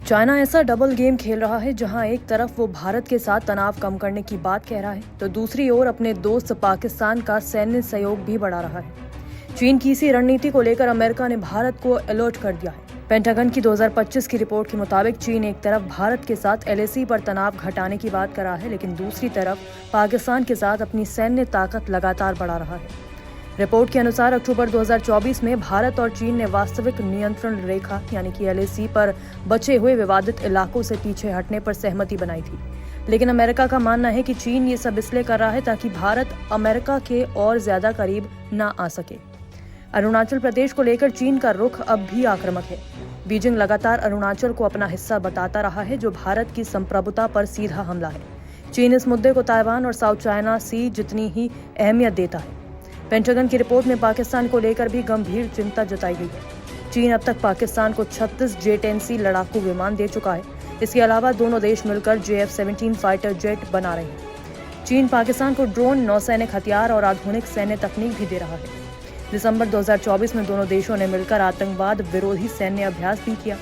China ऐसा double game खेल रहा है जहां एक तरफ वो भारत के साथ तनाव कम करने की बात कह रहा है तो दूसरी ओर अपने दोस्त पाकिस्तान का सैन्य सहयोग भी बढ़ा रहा है। चीन की इसी रणनीति को लेकर अमेरिका ने भारत को अलर्ट कर दिया है। पेंटागन की 2025 की रिपोर्ट के मुताबिक चीन एक तरफ भारत के साथ LAC पर तनाव घटाने की बात कर रहा है, लेकिन दूसरी तरफ पाकिस्तान के साथ अपनी सैन्य ताकत लगातार बढ़ा रहा है। रिपोर्ट के अनुसार अक्टूबर 2024 में भारत और चीन ने वास्तविक नियंत्रण रेखा यानी कि LAC पर बचे हुए विवादित इलाकों से पीछे हटने पर सहमति बनाई थी, लेकिन अमेरिका का मानना है कि चीन ये सब इसलिए कर रहा है ताकि भारत अमेरिका के और ज्यादा करीब न आ सके। अरुणाचल प्रदेश को लेकर चीन का रुख अब भी आक्रामक है। बीजिंग लगातार अरुणाचल को अपना हिस्सा बताता रहा है, जो भारत की संप्रभुता पर सीधा हमला है। चीन इस मुद्दे को ताइवान और साउथ चाइना सी जितनी ही अहमियत देता है। पेंटागन की रिपोर्ट में पाकिस्तान को लेकर भी गंभीर चिंता जताई गई है। चीन अब तक पाकिस्तान को 36 J-10C लड़ाकू विमान दे चुका है। इसके अलावा दोनों देश मिलकर JF-17 फाइटर जेट बना रहे हैं। चीन पाकिस्तान को ड्रोन, नौसैनिक हथियार और आधुनिक सैन्य तकनीक भी दे रहा है। दिसंबर 2024 में दोनों देशों ने मिलकर आतंकवाद विरोधी सैन्य अभ्यास भी किया।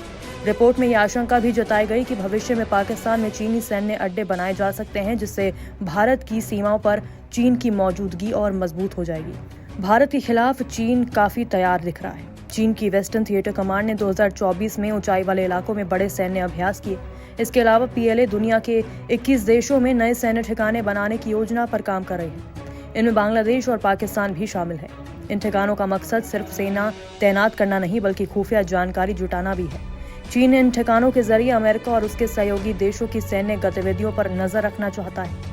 रिपोर्ट में यह आशंका भी जताई गई कि भविष्य में पाकिस्तान में चीनी सैन्य अड्डे बनाए जा सकते हैं, जिससे भारत की सीमाओं पर चीन की मौजूदगी और मजबूत हो जाएगी। भारत के खिलाफ चीन काफी तैयार दिख रहा है। चीन की वेस्टर्न थिएटर कमांड ने 2024 में ऊंचाई वाले इलाकों में बड़े सैन्य अभ्यास किए। इसके अलावा PLA दुनिया के 21 देशों में नए सैन्य ठिकाने बनाने की योजना पर काम कर रही है। इनमें बांग्लादेश और पाकिस्तान भी शामिल है। इन ठिकानों का मकसद सिर्फ सेना तैनात करना नहीं बल्कि खुफिया जानकारी जुटाना भी है। चीन इन ठिकानों के जरिए अमेरिका और उसके सहयोगी देशों की सैन्य गतिविधियों पर नजर रखना चाहता है।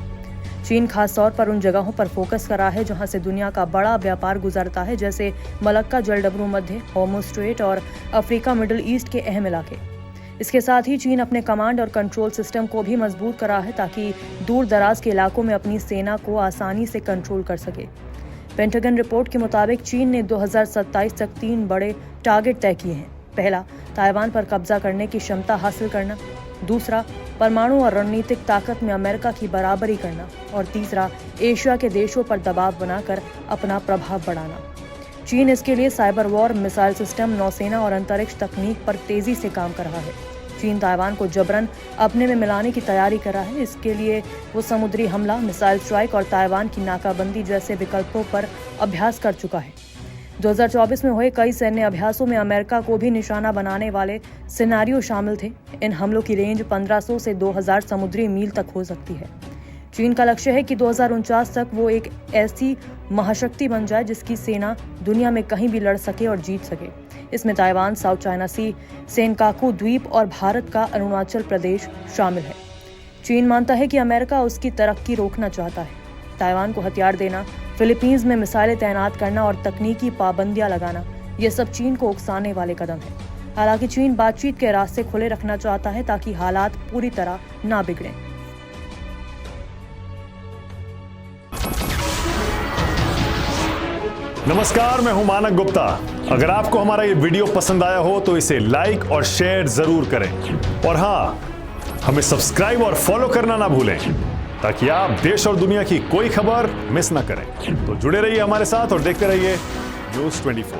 चीन खास तौर पर उन जगहों पर फोकस कर रहा है जहां से दुनिया का बड़ा व्यापार गुजरता है, जैसे मलक्का जलडमरू मध्य, होर्मुज स्ट्रेट और अफ्रीका मिडिल ईस्ट के अहम इलाके। इसके साथ ही चीन अपने कमांड और कंट्रोल सिस्टम को भी मजबूत कर रहा है ताकि दूर दराज के इलाकों में अपनी सेना को आसानी से कंट्रोल कर सके। पेंटागन रिपोर्ट के मुताबिक चीन ने 2027 तक 3 बड़े टारगेट तय किए हैं। पहला, ताइवान पर कब्जा करने की क्षमता हासिल करना। दूसरा, परमाणु और रणनीतिक ताकत में अमेरिका की बराबरी करना। और तीसरा, एशिया के देशों पर दबाव बनाकर अपना प्रभाव बढ़ाना। चीन इसके लिए साइबर वॉर, मिसाइल सिस्टम, नौसेना और अंतरिक्ष तकनीक पर तेजी से काम कर रहा है। चीन ताइवान को जबरन अपने में मिलाने की तैयारी कर रहा है। इसके लिए वो समुद्री हमला, मिसाइल स्ट्राइक और ताइवान की नाकाबंदी जैसे विकल्पों पर अभ्यास कर चुका है। 2024 में हुए कई सैन्य अभ्यासों में अमेरिका को भी निशाना बनाने वाले सिनेरियो शामिल थे। इन हमलों की रेंज 1500 से 2000 समुद्री मील तक हो सकती है। चीन का लक्ष्य है कि 2049 तक वो एक ऐसी महाशक्ति बन जाए जिसकी सेना दुनिया में कहीं भी लड़ सके और जीत सके। इसमें ताइवान, साउथ चाइना सी, सेनकाकू द्वीप और भारत का अरुणाचल प्रदेश शामिल है। चीन मानता है कि अमेरिका उसकी तरक्की रोकना चाहता है। ताइवान को हथियार देना, फिलीपींस में मिसाइलें तैनात करना और तकनीकी पाबंदियां लगाना, ये सब चीन को उकसाने वाले कदम हैं। हालांकि चीन बातचीत के रास्ते खुले रखना चाहता है ताकि हालात पूरी तरह ना बिगड़ें। नमस्कार, मैं हूं मानक गुप्ता। अगर आपको हमारा ये वीडियो पसंद आया हो तो इसे लाइक और शेयर जरूर करें। और हाँ, हमें सब्सक्राइब और फॉलो करना ना भूलें ताकि आप देश और दुनिया की कोई खबर मिस ना करें। तो जुड़े रहिए हमारे साथ और देखते रहिए News 24।